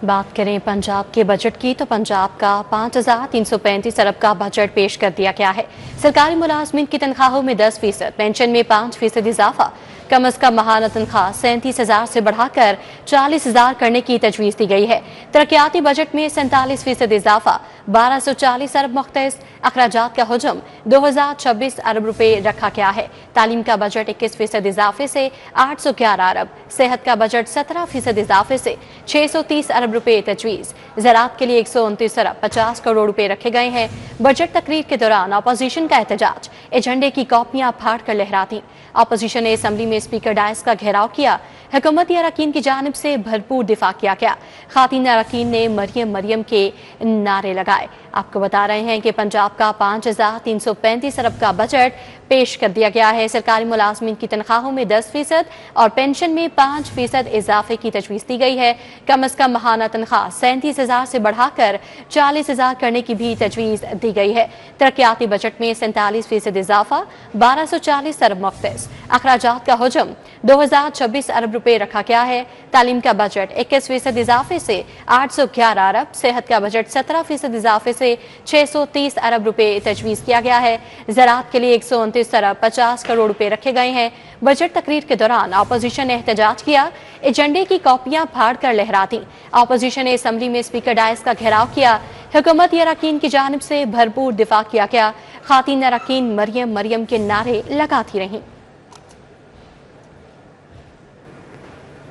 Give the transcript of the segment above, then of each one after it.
बात करें पंजाब के बजट की तो पंजाब का 5,335 अरब का बजट पेश कर दिया गया है। सरकारी मुलाजमिन की तनख्वाहों में 10%, पेंशन में 5% इजाफा, कम अज कम माहाना तनख्वाह 37,000 से बढ़ाकर 40,000 करने की तजवीज दी गई है। तरक्याती बजट में 47% इजाफा, 1240 अरब मुख्तस अखराजात का हुजम 2026 अरब रुपए रखा गया है। तालीम का बजट 21% इजाफे से 811 अरब, सेहत का बजट 17% इजाफे से 630 अरब रुपए तजवीज, ज़राअत के लिए 129 अरब 50 करोड़ रुपए रखे गए हैं। बजट तकरीर के दौरान अपोजिशन का एहतजाज, एजेंडे की कॉपियां फाड़ कर लहराती। अपोजिशन ने असम्बली में स्पीकर डायस का घेराव किया। हुकूमती अरकान की जानिब से भरपूर दिफा किया गया। खातिन अरकान ने मरियम मरियम के नारे लगाए। आपको बता रहे हैं कि पंजाब का 5,335 अरब का बजट पेश कर दिया गया है। सरकारी मुलाजमिन की तनख्वाहों में 10% और पेंशन में 5% इजाफे की तजवीज़ दी गई है। कम अज कम माहाना तनख्वाह 37,000 से बढ़ाकर 40,000 करने की भी तजवीज़ दी गई है। तरक्याती बजट में 47% इजाफा, 1240 अरब मुख्तस अखराजात का हुजम 2026 अरब रुपए रखा गया है। तालीम का बजट 21% इजाफे से 811 अरब, सेहत का बजट 17% इजाफे से 630 अरब रुपए तजवीज़ किया गया है। ज़राअत के लिए 129 अरब 50 करोड़ रुपए रखे गए हैं। बजट तकरीर के दौरान अपोजिशन ने एहतजाज किया, एजेंडे की कॉपियां फाड़ कर लहराती। अपोजिशन ने असम्बली में स्पीकर डायस का घेराव किया। हुकूमती अरकान की जानिब से भरपूर दिफा किया गया। खातिन अरकान मरियम मरियम के नारे लगाती रहीं।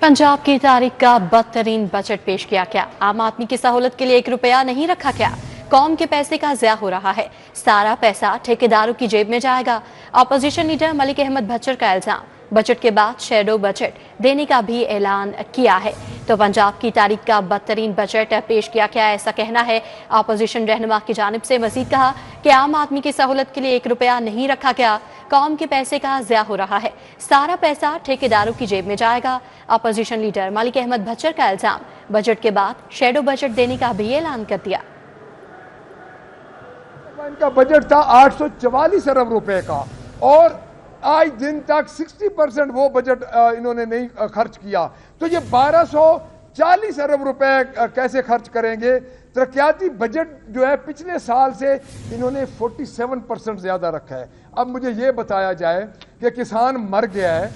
पंजाब की तारीख का बदतरीन बजट पेश किया गया। आम आदमी की सहूलत के लिए 1 रुपया नहीं रखा गया। कौम के पैसे का ज़िया हो रहा है। सारा पैसा ठेकेदारों की जेब में जाएगा। अपोजिशन लीडर मलिक अहमद भच्चर का इल्जाम, बजट के बाद शैडो बजट देने का भी ऐलान किया है। तो पंजाब की तारीख का बदतरीन बजट पेश किया गया, ऐसा कहना है। अपोजिशन रहनुमा की जानिब से मजीद कहा कि आम आदमी की सहूलत के लिए 1 रुपया नहीं रखा गया। कौम के पैसे का ज़िया हो रहा है। सारा पैसा ठेकेदारों की जेब में जाएगा। अपोजिशन लीडर मलिक अहमद भच्चर का इल्जाम, बजट के बाद शैडो बजट देने का भी ऐलान कर दिया। इनका बजट था 844 अरब रुपए का और आज दिन तक 60% वो बजट इन्होंने नहीं खर्च किया। तो ये 1240 अरब रुपए कैसे खर्च करेंगे। तरक्याती बजट जो है पिछले साल से इन्होंने 47% ज्यादा रखा है। अब मुझे ये बताया जाए कि किसान मर गया है,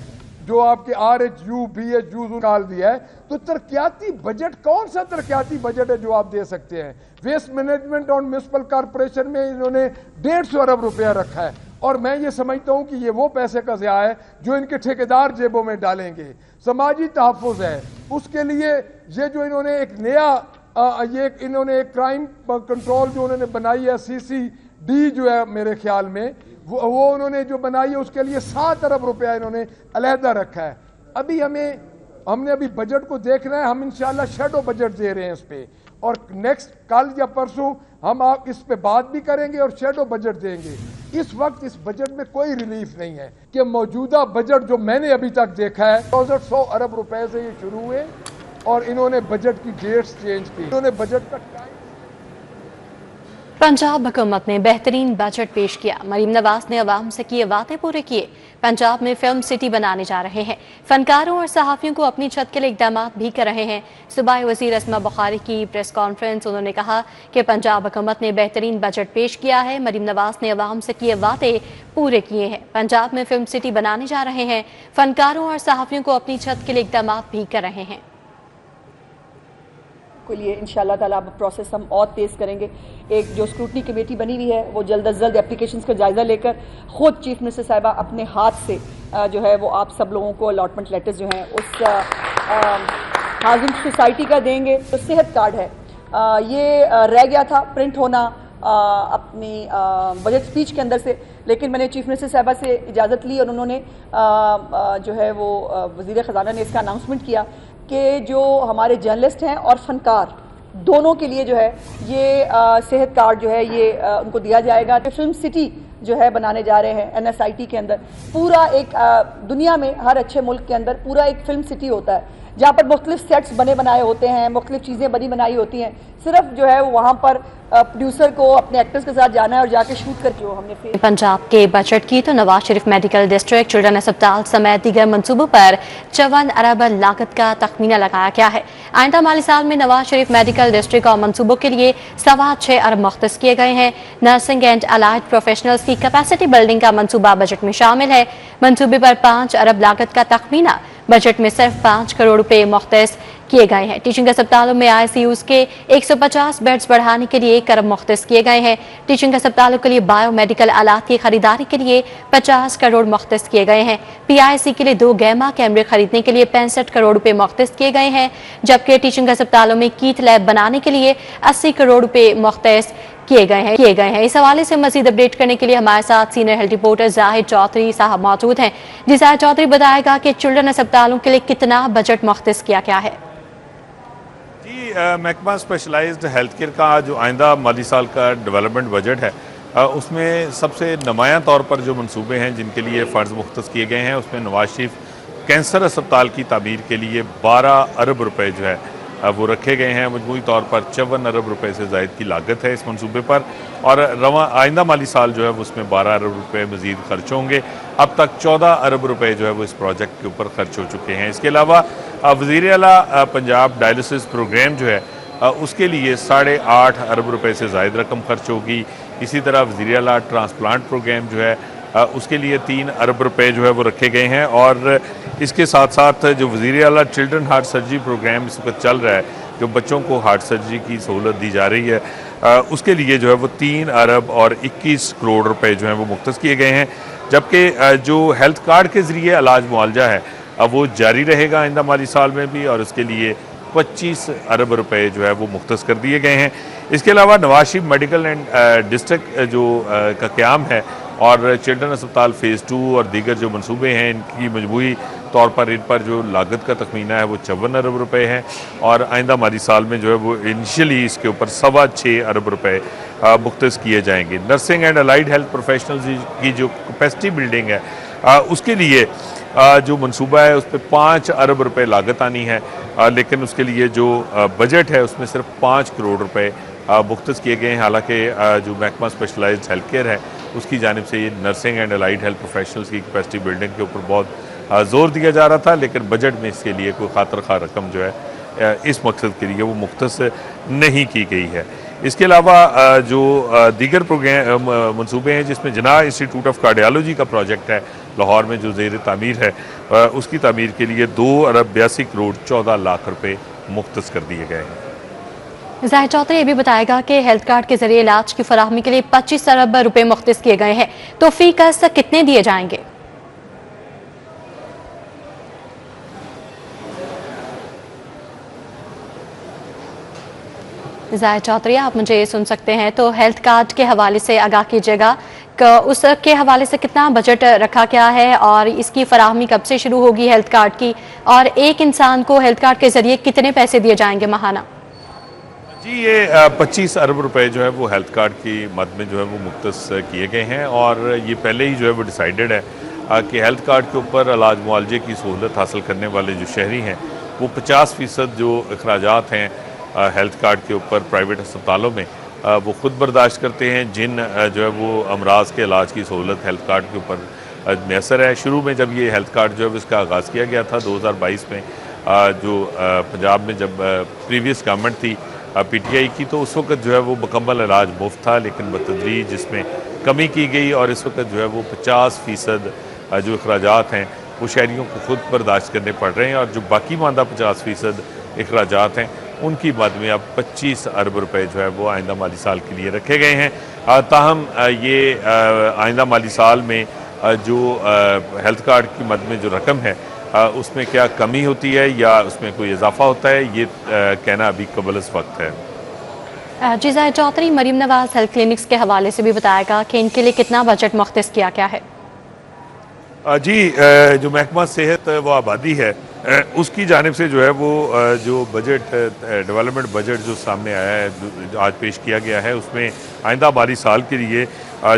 जो आपके RHU BHU निकाल दिया है, तो तरक्याती बजट कौन सा तरक्याती बजट है जो आप दे सकते हैं। वेस्ट मैनेजमेंट और म्यूनिसिपल कॉरपोरेशन में इन्होंने 150 अरब रुपया रखा है और मैं ये समझता हूं कि ये वो पैसे का ज़िया है जो इनके ठेकेदार जेबों में डालेंगे। समाजी तहफ़्फ़ुज़ है, उसके लिए ये जो इन्होंने एक नया इन्होंने एक क्राइम कंट्रोल जो उन्होंने बनाई है, CCD जो है मेरे ख्याल में वो उन्होंने जो बनाई है, उसके लिए 7 अरब रुपया इन्होंने अलहदा रखा है। अभी हमने अभी बजट को देखना है। हम इंशाल्लाह शैडो बजट दे रहे हैं इस पे, और नेक्स्ट कल या परसों हम आप इस पे बात भी करेंगे और शैडो बजट देंगे। इस वक्त इस बजट में कोई रिलीफ नहीं है कि मौजूदा बजट जो मैंने अभी तक देखा है 100 अरब रुपए से ये शुरू हुए और इन्होंने बजट की डेट्स चेंज की। इन्होंने बजट का टाइम। पंजाब हुकूमत ने बेहतरीन बजट पेश किया। मरीम नवाज ने अवाम से किए वादे पूरे किए। पंजाब में फिल्म सिटी बनाने जा रहे हैं। फनकारों और सहाफ़ियों को अपनी छत के लिए इक़दाम भी कर रहे हैं। सूबाई वज़ीर अस्मा बुखारी की प्रेस कॉन्फ्रेंस, उन्होंने कहा कि पंजाब हुकूमत ने बेहतरीन बजट पेश किया है। मरीम नवाज ने अवाम से किए वादे पूरे किए हैं। पंजाब में फिल्म सिटी बनाने जा रहे हैं। फनकारों और सहाफ़ियों को अपनी छत के लिए इक़दाम भी कर रहे हैं। के लिए इंशाल्लाह ताला अब प्रोसेस हम और तेज़ करेंगे। एक जो स्क्रूटनी कमेटी बनी हुई है वो जल्द अज जल्द एप्लीकेशंस का जायज़ा लेकर ख़ुद चीफ मिनिस्टर साहिबा अपने हाथ से जो है वो आप सब लोगों को अलॉटमेंट लेटर्स जो हैं उस हाउसिंग सोसाइटी का देंगे। तो सेहत कार्ड है, ये रह गया था प्रिंट होना अपनी बजट स्पीच के अंदर से, लेकिन मैंने चीफ मिनिस्टर साहिबा से इजाज़त ली और उन्होंने जो है वो वज़ीर ख़जाना ने इसका अनाउंसमेंट किया कि जो हमारे जर्नलिस्ट हैं और फनकार दोनों के लिए जो है ये सेहत कार्ड जो है ये उनको दिया जाएगा। तो फिल्म सिटी जो है बनाने जा रहे हैं NSIT के अंदर। पूरा एक दुनिया में हर अच्छे मुल्क के अंदर पूरा एक फिल्म सिटी होता है जहाँ पर मुख्तलिफ सेट्स बने बनाए होते हैं, मुख्तलिफ चीज़ें बनी बनाई होती हैं। सिर्फ जो है वहाँ पर प्रोड्यूसर को अपने एक्टर्स के साथ जाना है और जाके शूट करके वो हमने फिर पंजाब के बजट की तो Nawaz Sharif medical district children अस्पताल समेत दीगर मंसूबों पर 54 अरब लागत का तखमीना लगाया गया है। आइंदा माली साल में नवाज शरीफ मेडिकल डिस्ट्रिक्ट और मंसूबों के लिए 6.25 अरब मुख्तस किए गए हैं। नर्सिंग एंड अलाइड प्रोफेशनल्स की कैपेसिटी बिल्डिंग का मंसूबा बजट में शामिल है। मंसूबे पर 5 अरब लागत का तखमीना बजट में सिर्फ 5 करोड़ रुपए मुख्तस किए गए हैं। टीचिंग अस्पतालों में ICUs के 150 बेड्स बढ़ाने के लिए 1 अरब मुख्तस किए गए हैं। टीचिंग अस्पतालों के लिए बायोमेडिकल आलात की खरीदारी के लिए 50 करोड़ मुख्तस किए गए हैं। PIC के लिए 2 गैमा कैमरे खरीदने के लिए 65 करोड़ रुपए मुख्तस किए गए हैं, जबकि टीचिंग अस्पतालों में कीथ लैब बनाने के लिए 80 करोड़ रुपए मुख्तस किए गए हैं। इस हवाले से मजीद अपडेट करने के लिए हमारे साथ senior health reporter Zahid Chaudhary साहब मौजूद हैं। जी जाहिद चौधरी, बताएगा कि चिल्ड्रन अस्पतालों के लिए कितना बजट मुख्तस किया गया है? जी, महकमा स्पेशलाइज्ड हेल्थ केयर का जो आइंदा माली साल का डेवलपमेंट बजट है, उसमें सबसे नुमायां तौर पर जो मंसूबे हैं जिनके लिए फ़ंड्स मुख्तस किए गए हैं, उसमें नवाज शरीफ कैंसर अस्पताल की तामीर के लिए 12 अरब रुपए जो है वो रखे गए हैं। मजमूई तौर पर 54 अरब रुपए से ज़ायद की लागत है इस मंसूबे पर, और आइंदा माली साल जो है वो उसमें 12 अरब रुपए मज़ीद खर्च होंगे। अब तक 14 अरब रुपए जो है वो इस प्रोजेक्ट के ऊपर खर्च हो चुके हैं। इसके अलावा वज़ीर आला पंजाब डायलिसिस प्रोग्राम जो है उसके लिए 8.5 अरब रुपए से ज़ायद रकम खर्च होगी। इसी तरह वज़ीर आला ट्रांसप्लांट प्रोग्राम जो है उसके लिए 3 अरब रुपए जो है वो रखे गए हैं। और इसके साथ साथ जो वज़ीर आला चिल्ड्रन हार्ट सर्जरी प्रोग्राम इस वक्त चल रहा है, जो बच्चों को हार्ट सर्जरी की सहूलत दी जा रही है, उसके लिए जो है वो 3 अरब और 21 करोड़ रुपए जो हैं वो मुख्तस किए गए हैं। जबकि जो हेल्थ कार्ड के ज़रिए इलाज मुआवजा है वो जारी रहेगा आइंदा माली साल में भी, और उसके लिए 25 अरब रुपए जो है वो मुख्तस कर दिए गए हैं। इसके अलावा Nawaz Sharif medical and district जो का क़याम है और चिल्ड्रन अस्पताल फ़ेज़ 2 और दीगर जो मंसूबे हैं, इनकी मजबूरी तौर पर इन पर जो लागत का तखमीना है वो 54 अरब रुपए है, और आइंदा माली साल में जो है वो इनिशियली इसके ऊपर 6.25 अरब रुपए मुख्तस किए जाएंगे। Nursing and allied health professionals की जो कैपेसिटी बिल्डिंग है उसके लिए जो मंसूबा है उस पर 5 अरब रुपए लागत आनी है, लेकिन उसके लिए जो बजट है उसमें सिर्फ 5 करोड़ रुपए मुख्तस किए गए हैं। हालांकि जो महकमा स्पेशलाइज्ड हेल्थ केयर है उसकी जानिब से ये nursing and allied health professionals की कैपेसिटी बिल्डिंग के ऊपर बहुत ज़ोर दिया जा रहा था, लेकिन बजट में इसके लिए कोई खातर खा रकम जो है इस मकसद के लिए वो मुख्तस नहीं की गई है। इसके अलावा जो दीगर प्रोग्राम मनसूबे हैं, जिसमें जना इंस्टीट्यूट ऑफ कार्डियोलॉजी का प्रोजेक्ट है लाहौर में जो ज़ेर तामीर है, उसकी तामीर के लिए 2 अरब 82 करोड़ 14 लाख रुपए मुख्तस कर दिए गए हैं। जाहिद चौधरी, ये भी बताएगा कि हेल्थ कार्ड के जरिए इलाज की फराहमी के लिए 25 अरब रुपए मुख्तस किए गए हैं, तो फी कस कितने दिए जाएंगे? जाहिद चौधरी, आप मुझे ये सुन सकते हैं, तो हेल्थ कार्ड के हवाले से आगाह कीजिएगा कि उसके हवाले से कितना बजट रखा गया है और इसकी फराहमी कब से शुरू होगी हेल्थ कार्ड की, और एक इंसान को हेल्थ कार्ड के जरिए कितने पैसे दिए जाएंगे माहाना? जी, ये 25 अरब रुपए जो है वो हेल्थ कार्ड की मद में जो है वो मुख्तस किए गए हैं, और ये पहले ही जो है वो डिसाइडेड है कि हेल्थ कार्ड के ऊपर इलाज मुआवजे की सहूलत हासिल करने वाले जो शहरी हैं वो 50% जो अखराजात हैं हेल्थ कार्ड के ऊपर प्राइवेट अस्पतालों में वो ख़ुद बर्दाश्त करते हैं। जिन जो है वो अमराज के इलाज की सहूलत हेल्थ कार्ड के ऊपर मैसर है। शुरू में जब ये हेल्थ कार्ड जो है इसका आगाज़ किया गया था 2022 में, जो पंजाब में जब प्रीवियस गवर्नमेंट थी PTI की, तो उस वक्त जो है वो मुकम्मल इलाज मुफ्त था, लेकिन बतदरीज जिसमें कमी की गई और इस वक्त जो है वो 50% जो अखराजात हैं वो शहरियों को ख़ुद बर्दाश्त करने पड़ रहे हैं, और जो बाकी मानदा 50% अखराजात हैं उनकी मद में अब 25 अरब रुपए जो है वो आइंदा माली साल के लिए रखे गए हैं। ताहम ये आइंदा माली साल में जो हेल्थ कार्ड की मद में जो रकम है उसमें क्या कमी होती है या उसमें कोई इजाफा होता है, ये कहना अभी कबल इस वक्त है। जी जाहिद चौधरी, मरीम नवाज हेल्थ क्लिनिक्स के हवाले से भी बताएगा कि इनके लिए कितना बजट मुख्तस किया गया है? जी, जो महकमा सेहत व आबादी है उसकी जानिब से जो है वो जो बजट डेवलपमेंट बजट जो सामने आया है, जो आज पेश किया गया है, उसमें आइंदा माली साल के लिए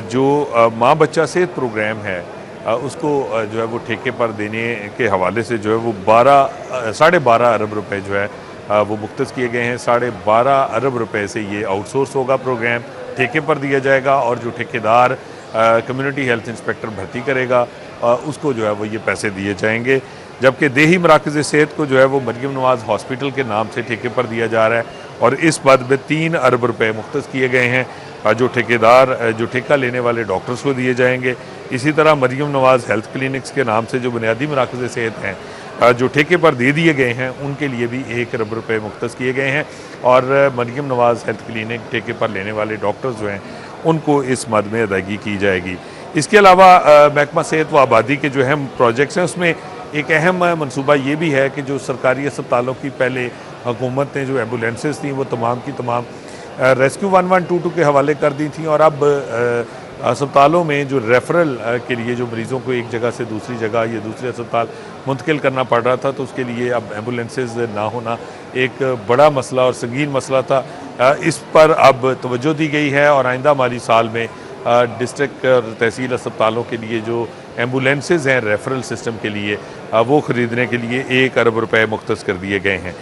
जो माँ बच्चा सेहत प्रोग्राम है उसको जो है वो ठेके पर देने के हवाले से जो है वो 12.5 अरब रुपए जो है वो मुख्तस किए गए हैं। 12.5 अरब रुपए से ये आउटसोर्स होगा प्रोग्राम, ठेके पर दिया जाएगा और जो ठेकेदार कम्युनिटी हेल्थ इंस्पेक्टर भर्ती करेगा उसको जो है वो ये पैसे दिए जाएंगे। जबकि देही मराकज़ सेहत को जो है वो मरियम नवाज़ हॉस्पिटल के नाम से ठेके पर दिया जा रहा है और इस पद में 3 अरब रुपए मुख्तस किए गए हैं जो ठेका लेने वाले डॉक्टर्स को दिए जाएंगे। इसी तरह मरियम नवाज़ हेल्थ क्लिनिक्स के नाम से जो बुनियादी मराकज़ सेहत हैं जो ठेके पर दे दिए गए हैं उनके लिए भी 1 अरब रुपए मुख्तस किए गए हैं और मरियम नवाज़ हेल्थ क्लिनिक ठेके पर लेने वाले डॉक्टर्स जो हैं उनको इस मद में अदायगी की जाएगी। इसके अलावा महकमा सेहत व आबादी के जो अहम प्रोजेक्ट्स हैं उसमें एक अहम मनसूबा ये भी है कि जो सरकारी अस्पतालों की पहले हुकूमत ने जो एम्बुलेंसेस थी वो तमाम की तमाम रेस्क्यू 1122 के हवाले कर दी थी और अब अस्पतालों में जो रेफरल के लिए जो मरीज़ों को एक जगह से दूसरी जगह या दूसरे अस्पताल मुंतकिल करना पड़ रहा था तो उसके लिए अब एम्बुलेंसेस ना होना एक बड़ा मसला और संगीन मसला था। इस पर अब तवज्जो दी गई है और आइंदा माली साल में डिस्ट्रिक्ट और तहसील अस्पतालों के लिए जो एम्बुलेंसेस हैं रेफरल सिस्टम के लिए वो ख़रीदने के लिए 1 अरब रुपए मुख्तस कर दिए गए हैं।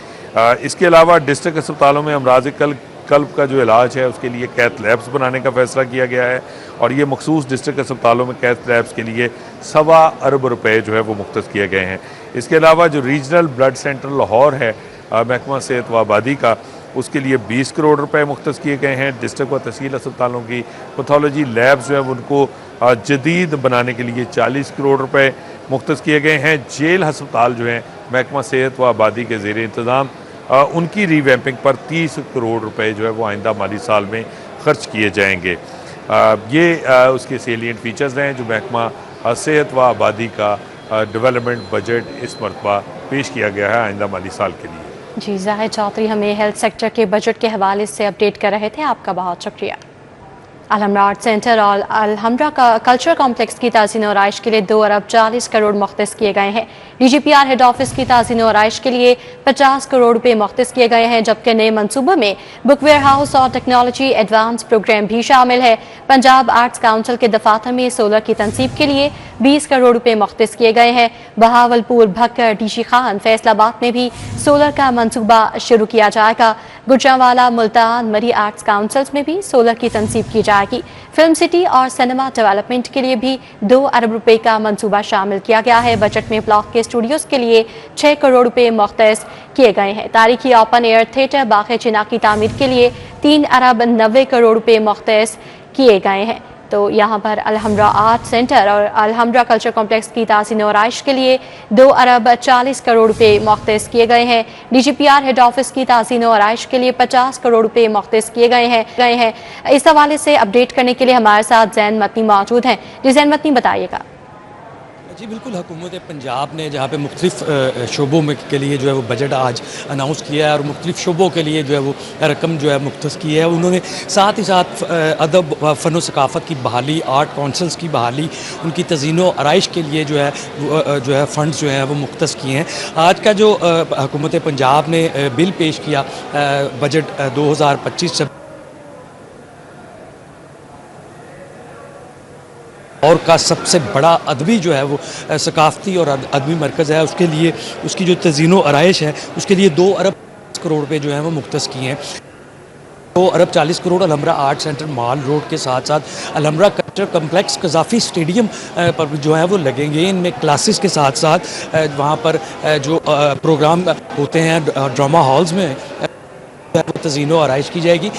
इसके अलावा डिस्ट्रिक्ट अस्पतालों में अमराज कल्ब का जो इलाज है उसके लिए कैथ लैब्स बनाने का फैसला किया गया है और ये मखसूस डिस्ट्रिक्ट अस्पतालों में कैथ लैब्स के लिए 1.25 अरब रुपए जो है वो मुख्तस किए गए हैं। इसके अलावा जो रीजनल ब्लड सेंटर लाहौर है महकमा सेहत व आबादी का उसके लिए 20 करोड़ रुपए मुख्तस किए गए हैं। डिस्ट्रिक्ट व तहसील अस्पतालों की पैथोलॉजी लैब्स जो है उनको जदीद बनाने के लिए 40 करोड़ रुपए मुख्तस किए गए हैं। जेल हस्पताल जो हैं महकमा सेहत व आबादी के ज़ेर इंतज़ाम उनकी रीवैम्पिंग पर 30 करोड़ रुपए जो है वो आइंदा माली साल में खर्च किए जाएंगे। ये उसके सेलिएंट फीचर्स हैं जो महकमा सेहत व आबादी का डेवलपमेंट बजट इस मरतबा पेश किया गया है आइंदा माली साल के लिए। जी, जाहिद चौधरी हमें हेल्थ सेक्टर के बजट के हवाले से अपडेट कर रहे थे, आपका बहुत शुक्रिया। अलहमरा आर्ट सेंटर और अलहमरा का कल्चर कॉम्प्लेक्स की ताज़ीन और आइश के लिए 2 अरब 40 करोड़ मुख्तस किए गए हैं। DGPR हेड ऑफिस की ताज़ीन और आइश के लिए 50 करोड़ रुपए मुख्तस किए गए हैं, जबकि नए मनसूबे में बुक वेयर हाउस और टेक्नोलॉजी एडवांस प्रोग्राम भी शामिल है। पंजाब आर्ट्स काउंसिल के दफातर में सोलर की तनसीब के लिए 20 करोड़ रुपए मुख्तस किए गए हैं। बहावलपुर, भक्कर, डीशी खान, फैसलाबाद में भी सोलर का मनसूबा शुरू किया जाएगा। गुजरांवाला, मुल्तान, मरी आर्ट्स काउंसिल्स में भी सोलर की तनसीब की जाएगी। फिल्म सिटी और सिनेमा डेवलपमेंट के लिए भी 2 अरब रुपए का मंसूबा शामिल किया गया है। बजट में ब्लॉक के स्टूडियोज के लिए 6 करोड़ रुपए मुख्तस किए गए हैं। तारीखी ओपन एयर थिएटर बाग़ चिनाह की तामीर के लिए 3 अरब 90 करोड़ रुपए मुख्तस किए गए हैं। तो यहाँ पर अलहमरा आर्ट सेंटर और अलहमरा कल्चर कॉम्प्लेक्स की ताज़ीन और आइश के लिए 2 अरब 40 करोड़ रुपए मुख्तस किए गए हैं। DGPR हेड ऑफिस की ताज़ीन और आइश के लिए 50 करोड़ रुपए मुख्तस किए गए हैं। इस हवाले से अपडेट करने के लिए हमारे साथ जैन मतनी मौजूद हैं। जी जैन मतनी, बताइएगा। जी बिल्कुल, हुकूमत पंजाब ने जहाँ पे मुख्तलिफ शोबों में के लिए जो है वो बजट आज अनाउंस किया है और मुख्तलिफ शोबों के लिए जो है वो रकम जो है मुख्तस की है। उन्होंने साथ ही साथ अदब फ़न व सकाफ़त की बहाली, आर्ट काउंसिल्स की बहाली, उनकी तज़ीनो आराइश के लिए जो है फ़ंड्स जो है वो मुख्तस किए हैं। आज का जो हुकूमत पंजाब ने बिल पेश किया बजट 2025 और का सबसे बड़ा अदबी जो है वो सकाफ़ती और अदबी मरकज़ है, उसके लिए उसकी जो तज़ीनो आराइश है उसके लिए 2 अरब 40 करोड़ रुपए जो है वो मुख्तस किए हैं। 2 अरब 40 करोड़ अलहमरा आर्ट सेंटर माल रोड के साथ साथ अलहमरा कल्चर कम्प्लेक्स कज़ाफ़ी स्टेडियम पर जो है वो लगेंगे। इनमें क्लासेस के साथ साथ वहाँ पर जो प्रोग्राम होते हैं ड्रामा हॉल्स में तज़ीनो आराइश की जाएगी।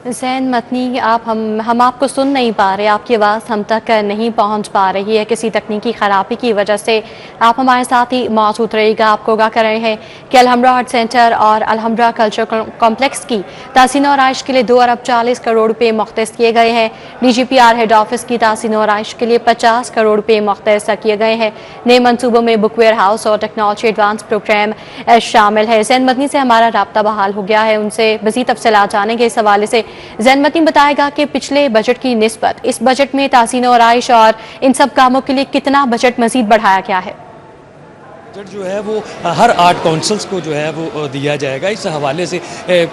जैन मतनी, आप हम आपको सुन नहीं पा रहे, आपकी आवाज़ हम तक नहीं पहुंच पा रही है किसी तकनीकी ख़राबी की वजह से। आप हमारे साथ ही मौजूद रहिएगा। आपको आगाह कर रहे हैं कि अलहमरा आर्ट सेंटर और अलहमरा कल्चर कॉम्प्लेक्स की ताज़ीन और आइश के लिए 2 अरब 40 करोड़ रुपए मुख्तस किए गए हैं। DGPR हेड ऑफिस की ताज़ीन और आइश के लिए 50 करोड़ रुपए मुख्तस किए गए हैं। नए मनसूबों में बुक वेयर हाउस और टेक्नोलॉजी एडवांस प्रोग्राम शामिल है। जैन मतनी से हमारा राब्ता बहाल हो गया है, उनसे मज़ीद तफसीलात जानेंगे इस हवाले से। जैन मतनी बताएगा कि पिछले बजट की निस्बत इस बजट में ताज़ीन और आइश और इन सब कामों के लिए कितना बजट मजीद बढ़ाया गया है। बजट जो है वो हर आर्ट काउंसिल्स को जो है वो दिया जाएगा। इस हवाले से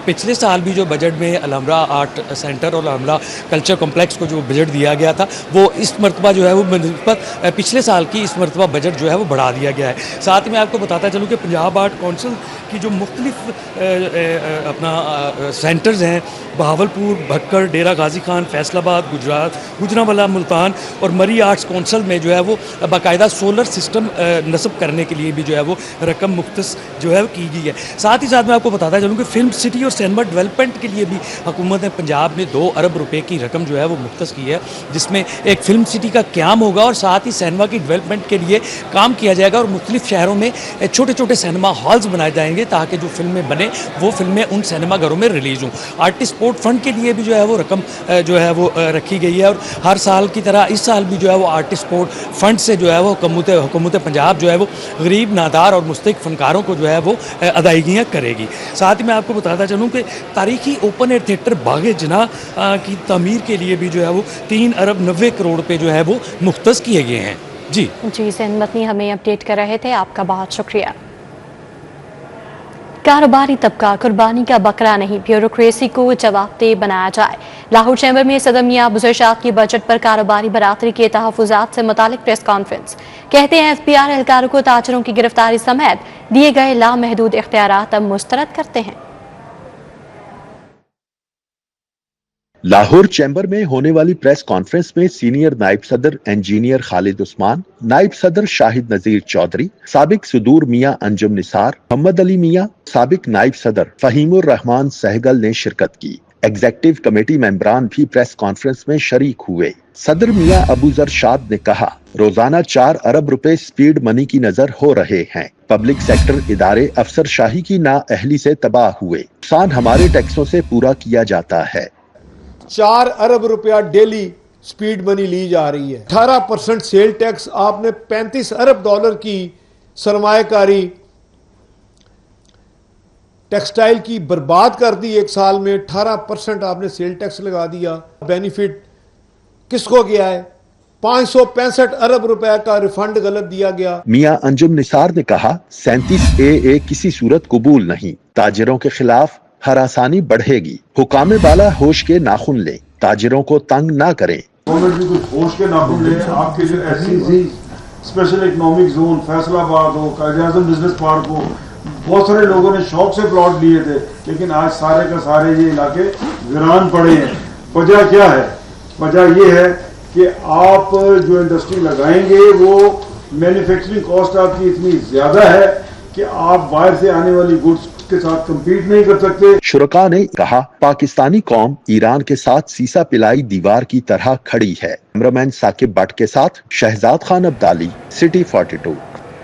पिछले साल भी जो बजट में अलहमरा आर्ट सेंटर और अलहमरा कल्चर कॉम्प्लेक्स को जो बजट दिया गया था वो इस मरतबा जो है वो बनिस्बत पिछले साल की इस मरतबा बजट जो है वो बढ़ा दिया गया है। साथ ही मैं आपको बताता चलूँ कि पंजाब आर्ट काउंसिल की जो मुख्तलिफ अपना सेंटर्स हैं, बहावलपुर, भक्कर, डेरा गाजी खान, फैसलाबाद, गुजरात, गुजरांवाला, मुल्तान और मरी आर्ट्स काउंसिल में जो है वो बाकायदा सोलर सिस्टम नस्ब करने के लिए भी जो है वो रकम मुख्तस जो है की गई है। साथ ही साथ मैं आपको बताता चलूँ कि फिल्म सिटी और सिनेमा डेवलपमेंट के लिए भी हुकूमत पंजाब ने 2 अरब रुपए की रकम जो है वो मुख्तस की है, जिसमें एक फिल्म सिटी का क़याम होगा और साथ ही सिनेमा की डेवलपमेंट के लिए काम किया जाएगा और मुख्तलिफ शहरों में छोटे छोटे सिनेमा हॉल्स बनाए जाएंगे ताकि जो फिल्में बने वो फिल्में उन सिनेमा घरों में रिलीज़ हों। आर्टिस्ट सपोर्ट फंड के लिए भी जो है वो रकम जो है वो रखी गई है और हर साल की तरह इस साल भी जो है वो आर्टिस्ट सपोर्ट फंड से जो है वो हुकूमत पंजाब जो है वो गरीब, नादार और मुस्तहिक फनकारों को जो है वो अदायगियाँ करेगी। साथ ही मैं आपको बताता चलूँ कि तारीखी ओपन एयर थिएटर बाग़े जना की तमीर के लिए भी जो है वो 3 अरब 90 करोड़ रुपये जो है वो मुख्तस किए गए हैं। जी ज़ैन मतनी हमें अपडेट कर रहे थे, आपका बहुत शुक्रिया। कारोबारी तबका कुर्बानी का बकरा नहीं, ब्यूरोक्रेसी को जवाबदेह बनाया जाए। लाहौर चैम्बर में सदर मियां अबूजर शाह की बजट पर कारोबारी बरादरी के तहफ़्फ़ुज़ात से मुतालिक प्रेस कॉन्फ्रेंस। कहते हैं FPR एहलकारों को ताजरों की गिरफ्तारी समेत दिए गए लामहदूद इख्तियारात अब मुस्तरद करते हैं। लाहौर चैम्बर में होने वाली प्रेस कॉन्फ्रेंस में सीनियर नायब सदर इंजीनियर खालिद उस्मान, नायब सदर शाहिद नजीर चौधरी, साबिक सुदूर मियां अंजुम निसार, मोहम्मद अली मियां, साबिक नायब सदर फहीमुर रहमान सहगल ने शिरकत की। एग्जीक्यूटिव कमेटी मेंबरान भी प्रेस कॉन्फ्रेंस में शरीक हुए। सदर मियां अबूजर शाद ने कहा, रोजाना 4 अरब रुपए स्पीड मनी की नजर हो रहे हैं। पब्लिक सेक्टर इदारे अफसरशाही की नाअहली से तबाह हुए। नुकसान हमारे टैक्सों से पूरा किया जाता है। 4 अरब रुपया डेली स्पीड मनी ली जा रही है। 18% सेल टैक्स, आपने 35 अरब डॉलर की सरमायाकारी टेक्सटाइल की बर्बाद कर दी। एक साल में 18% आपने सेल टैक्स लगा दिया। बेनिफिट किसको गया है? 565 अरब रुपए का रिफंड गलत दिया गया। मियां अंजुम निसार ने कहा, 37A किसी सूरत कबूल नहीं। ताजिरों के खिलाफ हरासानी बढ़ेगी। हुकामे बाला होश के नाखुन ले, ताजिरों को तंग ना करें। गवर्नमेंट भी कुछ होश के नाखुन ले। आपके जो ऐसी स्पेशल इकोनॉमिक जोन फैसलाबाद हो, कायद-ए-आज़म बिजनेस पार्क हो, बहुत सारे लोगों ने शौक से प्लॉट लिए थे, लेकिन आज सारे का सारे ये इलाके वीरान पड़े हैं। वजह क्या है? वजह ये है कि आप जो इंडस्ट्री लगाएंगे वो मैन्युफैक्चरिंग कॉस्ट आपकी इतनी ज्यादा है कि आप बाहर से आने वाली गुड्स के साथ कम्पीट नहीं कर सकते। शुरका ने कहा, पाकिस्तानी कौम ईरान के साथ सीसा पिलाई दीवार की तरह खड़ी है। कैमरामैन साकिब भट्ट के साथ शहजाद खान अब्दाली, सिटी 42।